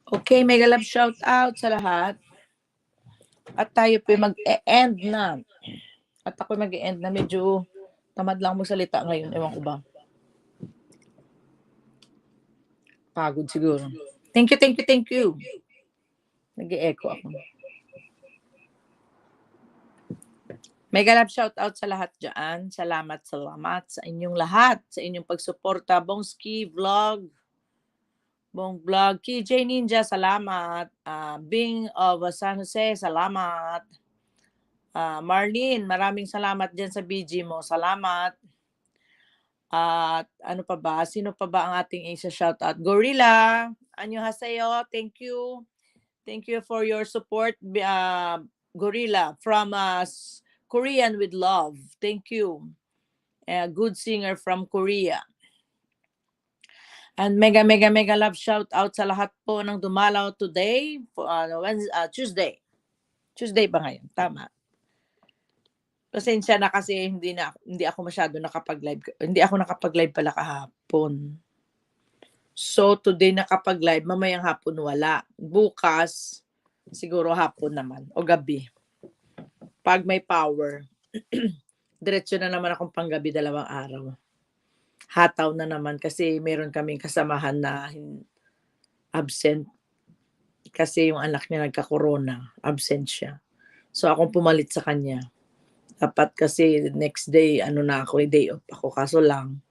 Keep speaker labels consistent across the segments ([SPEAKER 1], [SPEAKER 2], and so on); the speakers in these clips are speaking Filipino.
[SPEAKER 1] Okay, mega love shout out sa lahat. At tayo po mag-e-end na. At ako mag-e-end na, medyo tamad lang magsalita ngayon. Ewan ko ba. Pagod siguro. Thank you. Nag-e-echo ako. Mega love shout out sa lahat dyan. Salamat sa inyong lahat. Sa inyong pagsuporta. Bongski Vlog. Bong Vlog. KJ Ninja, salamat. Bing of San Jose, salamat. Marlene, maraming salamat dyan sa BG mo. Salamat. At ano pa ba? Sino pa ba ang ating isa shout out? Gorilla, annyeonghaseyo. Thank you. Thank you for your support. Gorilla from Korean with Love. Thank you. A good singer from Korea. And mega love shout out sa lahat po ng dumalaw today, Tuesday. Tuesday ba ngayon? Tama. Pasensya na kasi hindi ako masyado nakapag-live. Hindi ako nakapag-live pala kahapon. So today nakapag-live, mamayang hapon wala. Bukas siguro hapon naman o gabi. Pag may power, diretso na naman akong panggabi 2 araw. Hataw na naman kasi meron kaming kasamahan na absent kasi yung anak niya nagka-corona, absent siya. So akong pumalit sa kanya. Dapat kasi next day, day off ako. Kaso lang,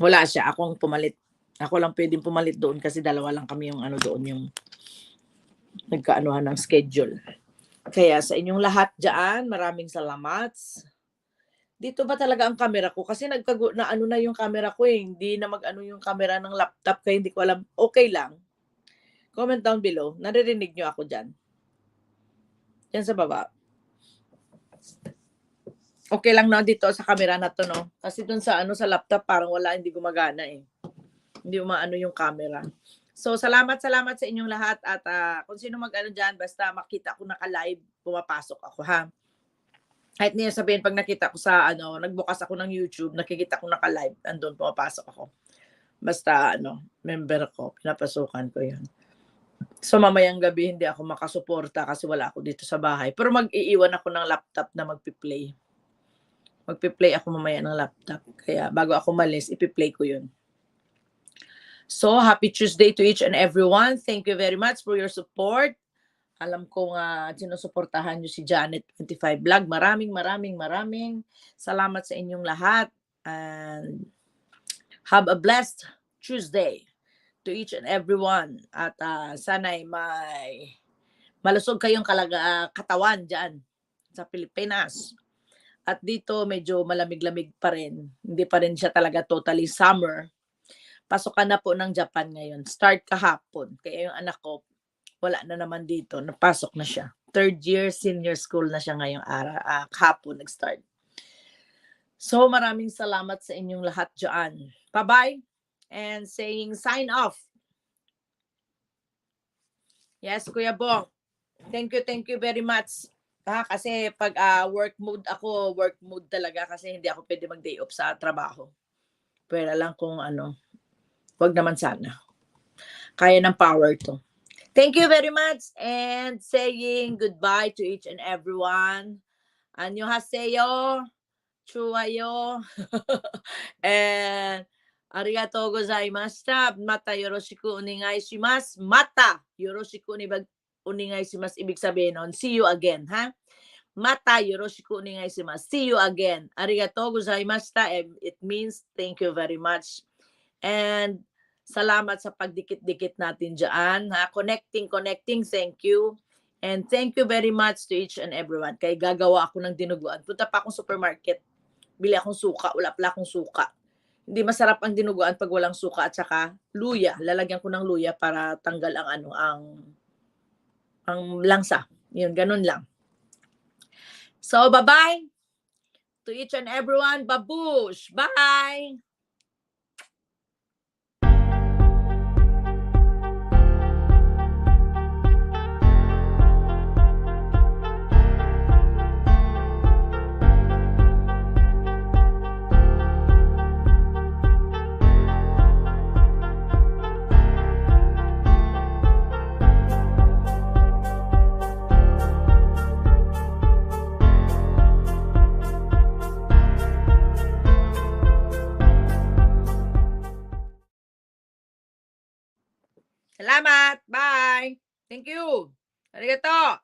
[SPEAKER 1] wala siya. Akong pumalit. Ako lang pwedeng pumalit doon kasi 2 lang kami yung doon yung nagkaanuhan ng schedule. Kaya sa inyong lahat dyan, maraming salamat. Dito ba talaga ang camera ko? Kasi na yung camera ko eh. Hindi na yung camera ng laptop. Kaya hindi ko alam. Okay lang. Comment down below. Naririnig nyo ako dyan. Yan sa baba. Okay lang na dito sa camera na to, no? Kasi dun sa sa laptop parang wala, hindi gumagana eh. Hindi umaano yung camera. So salamat sa inyong lahat at kung sino dyan, basta makita ko naka-live, pumapasok ako ha. Kahit niya sabihin pag nakita ko sa nagbukas ako ng YouTube, nakikita ko naka-live, andun pumapasok ako. Basta member ko, pinapasukan ko 'yun. So mamayang gabi hindi ako makasuporta kasi wala ako dito sa bahay. Pero mag-iiwan ako ng laptop na magpi-play. Magpi-play ako mamaya ng laptop. Kaya bago ako malis, ipi-play ko 'yun. So happy Tuesday to each and everyone. Thank you very much for your support. Alam ko sinusuportahan nyo si Janet 25 Vlog. Maraming salamat sa inyong lahat. And have a blessed Tuesday to each and everyone. At sana'y may malusog kayong katawan dyan sa Pilipinas. At dito medyo malamig-lamig pa rin. Hindi pa rin siya talaga totally summer. Pasokan na po ng Japan ngayon. Start kahapon. Kaya yung anak ko, wala na naman dito. Napasok na siya. 3rd year senior school na siya ngayong kahapon nag-start. So maraming salamat sa inyong lahat dyan. Bye-bye. And saying sign off. Yes, Kuya Bong. Thank you very much. Kasi pag work mode ako, work mode talaga kasi hindi ako pwede mag-day off sa trabaho. Pero lang kung wag naman sana. Kaya ng power to. Thank you very much and saying goodbye to each and everyone. Annyeonghaseyo, chuwayo, and arigatou gozaimashita. Mata yoroshiku onegai shimasu. Mata yoroshiku onegai shimasu. Ibig sabihin nun, see you again, ha? Mata yoroshiku onegai shimasu. See you again. Arigatou gozaimashita. It means thank you very much. And salamat sa pagdikit-dikit natin dyan. Connecting. Thank you. And thank you very much to each and everyone. Kaya gagawa ako ng dinuguan. Punta pa akong supermarket. Bili akong suka. Wala pala akong suka. Hindi masarap ang dinuguan pag walang suka at saka luya. Lalagyan ko ng luya para tanggal ang langsa. Yun, ganun lang. So, bye-bye to each and everyone. Babush! Bye! Salamat. Bye. Thank you. Arigato.